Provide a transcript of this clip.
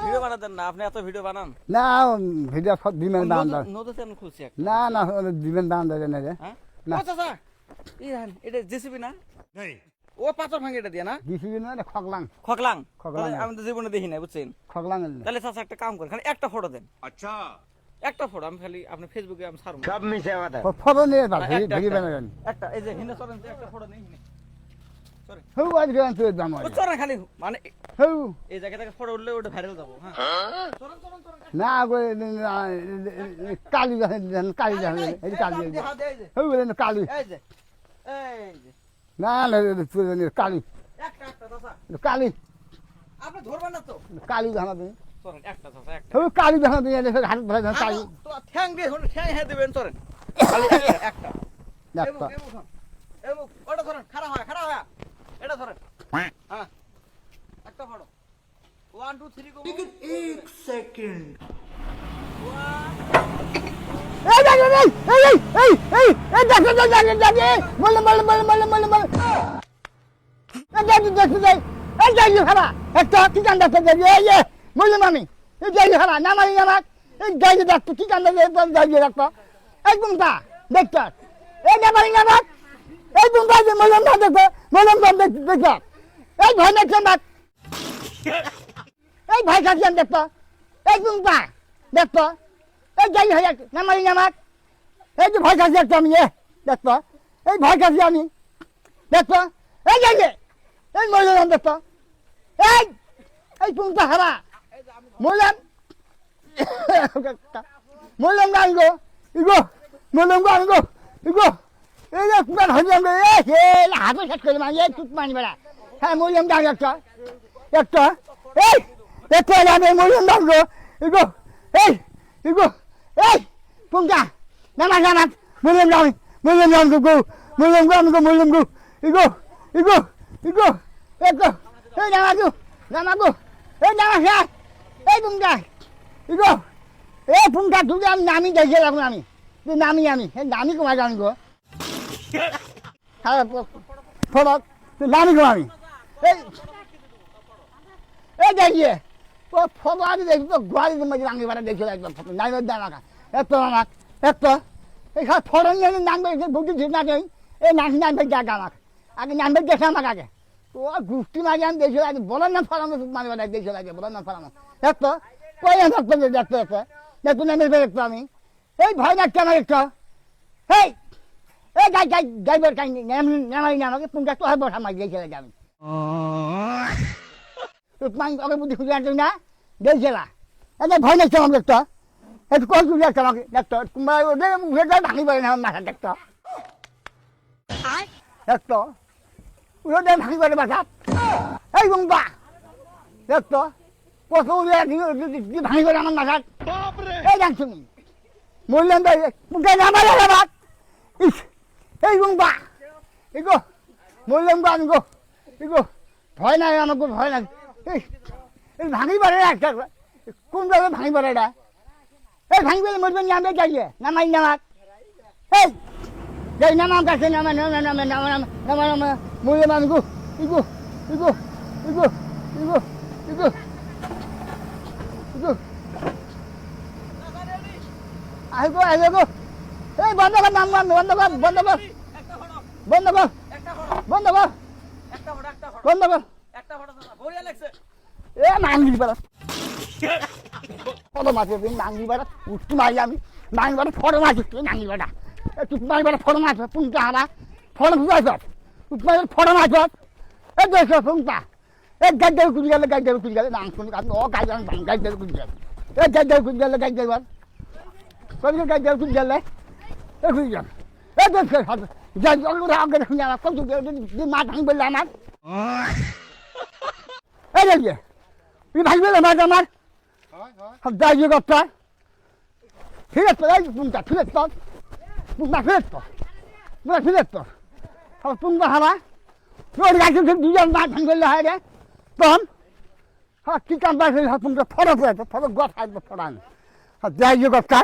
Video বানাতেন না আপনি এত ভিডিও বানান না ভিডিও দিবেন দাম নতুন চ্যানেল খুলছি একটা না না দিবেন দাম দেবেন না রে হ্যাঁ না। ও চাচা এটা জেসিবি না ও পাথর ভাঙে এটা দিয়ে না দিছিবি না খগলাং খকলাং খকলাং। তাহলে আমি তো জীবনে দেখি নাই বুঝছেন খগলাং তাহলে চাচা একটা কাম করেন খালি একটা ফটো দেন আচ্ছা একটা ফটো আমি খালি আপনি ফেসবুকে আমি ছাড়ব সব মিশে কথা ফটো নিয়ে বা একটা, ভিডিও একটা। বানাবেন একটা এই যে হিনে চলেন যে একটা ফটো নেই হিনে সরি হউ আজ গান তুই দাম ও চলেন খালি মানে হউ এই জায়গা থেকে ফটো উঠলে ওটা ভাইরাল যাব হ্যাঁ চলেন চলেন চলেন না গো কালি জানেন কালি জানেন এই কালি হউ কালি এই যে এই যে না না তুই কালি একটা চাচা কালি আপনি ধরবেন না তো কালি জানাবে চলেন একটা চাচা একটা হউ কালি জানাবে হাত ধরে কালি তো ঠ্যাং দিয়ে ঠ্যাং হ্যাঁ দেবেন চলেন খালি একটা একটা ওটা ধরেন খারাপ হয় এটা ধরেন হ্যাঁ একটা ফটো 1 2 3 গো লেকিন 1 সেকেন্ড এই খারা একটা কি কান্দা এই বললাম আমি এই যাই খারা নামাই নামাক এই যাই দেখতো কি কান্দা যাই দেখতো একদম তা দেখতো এই নামাই নামাক এই বুমবা যে মলম না দেখতো মলম না দেখতো এই ভয় না চমাক এই ভয় কাজিয়ান দেখতো এই বুমবা দেখতো এই যাই হয় নামাই নামাক এই যে ভয় কাজি একটা আমি দেখতো এই ভয় কাজি আমি দেখতো এই যাই এই মলম দেখতো এই বুমবা হারা মলম মলম গাঙ্গো ইগো মলম গাঙ্গো ইগো এই যে কুকার হইলাম রে হে হাতে শেষ করে মানে এই চুপ মানি বেড়া হ্যাঁ মরিয়াম দাম একটা এই একটা আমি মরিয়াম দাম গো ইগো এই ইগো এই পুঙ্কা নামাজ নামাজ মরিয়াম দাম গো মরিয়াম গো ইগো ইগো ইগো একো এই নামাজু এই নামাজ এই পুঙ্কা ইগো এই পুঙ্কা তুই আমি নামি দেখে রাখুন আমি নামি নামি কমাই জানি গো ফরক নামি গো আমি এই দেখিয়ে ও ফটো আমি দেখি তো গোয়ালি তোমাকে রাঙ্গি বাড়া দেখে একদম ফটো নাই দেয় আমাকে এত এই সব ফটো নিয়ে নামবে বুদ্ধি ঠিক না নেই এই নামবে জায়গা আমাকে আগে নামবে দেখে আমাকে আগে ও গুষ্টি মাঝে আমি দেখে লাগে বলার না ফলানো মানে বেড়া দেখে লাগে বলার না ফলানো এত কই থাকতো দেখতে দেখতো নেমে দেখতো আমি এই ভয় লাগছে আমার একটু এই এই গাইবার কাই নামাই না আমাকে পুঙ্কা তো হয় বসা মাছ দেখে লাগে আমি ওকে বুদ্ধি খুঁজে আনছি না দেখছিলা এটা ভয় লাগছে আমার দেখতো একটু কষ্ট লাগছে আমাকে দেখতো তোমার ওদের মুখে ভাঙি পারে না আমার মাথা দেখতো ওদের ভাঙি পারে মাথা এই গুম্বা দেখতো কত ভাঙি পারে আমার মাথা এই জানছো বললেন মুখে নামালে আমার ইস এই গুম্বা এগো বললাম গো আমি গো এগো ভয় নাই আমাকে ভয় নাই এই ভাঙি পারে একটা কোন জায়গায় ভাঙি পারে এটা এই ভাঙি পারে মরবেন নামে যাইয়ে নামাই নামাক এই যাই নামাম কাছে নামা বললাম আমি গো ইগো ইগো ইগো ইগো ইগো ইগো আইগো আইগো এই বন্ধ কর নাম বন্ধ কর বন্ধ কর বন্ধ কর বন্ধ কর বন্ধ কর এ মাঙ্গি পারা ফটো মাছ মাঙ্গি পারা উঠতে মারি আমি মাঙ্গি পারা ফটো মাছ মাঙ্গি পারা তুই মারি পারা ফটো মাছ পুংটা হারা ফটো ফুটাইছ তুই ফটো মাছ এ দেখ পুংটা এ গাইডে কুড়ি গেলে নাম শুনি আপনি ও গাইডে কুড়ি গেলে এ গাইডে কুড়ি গেলে গাইডে কবি গাইডে কুড়ি গেলে এ কুড়ি গেল এ দেখ যাই আগে দেখুন আমার কত মা ভাঙি বললে আমার এই দেখি তুই ভাই বলে মাছ আমার যাই যে কথা ঠিক আছে এই পুংটা ফিরে তো পুংটা ফিরে তো পুংটা হারা রোড গাছ দুজন মাছ ভাঙি বললে হয় রে তখন কি কাম পাইছে পুংটা ফটো ফটো গছ ফটো যাই যে কথা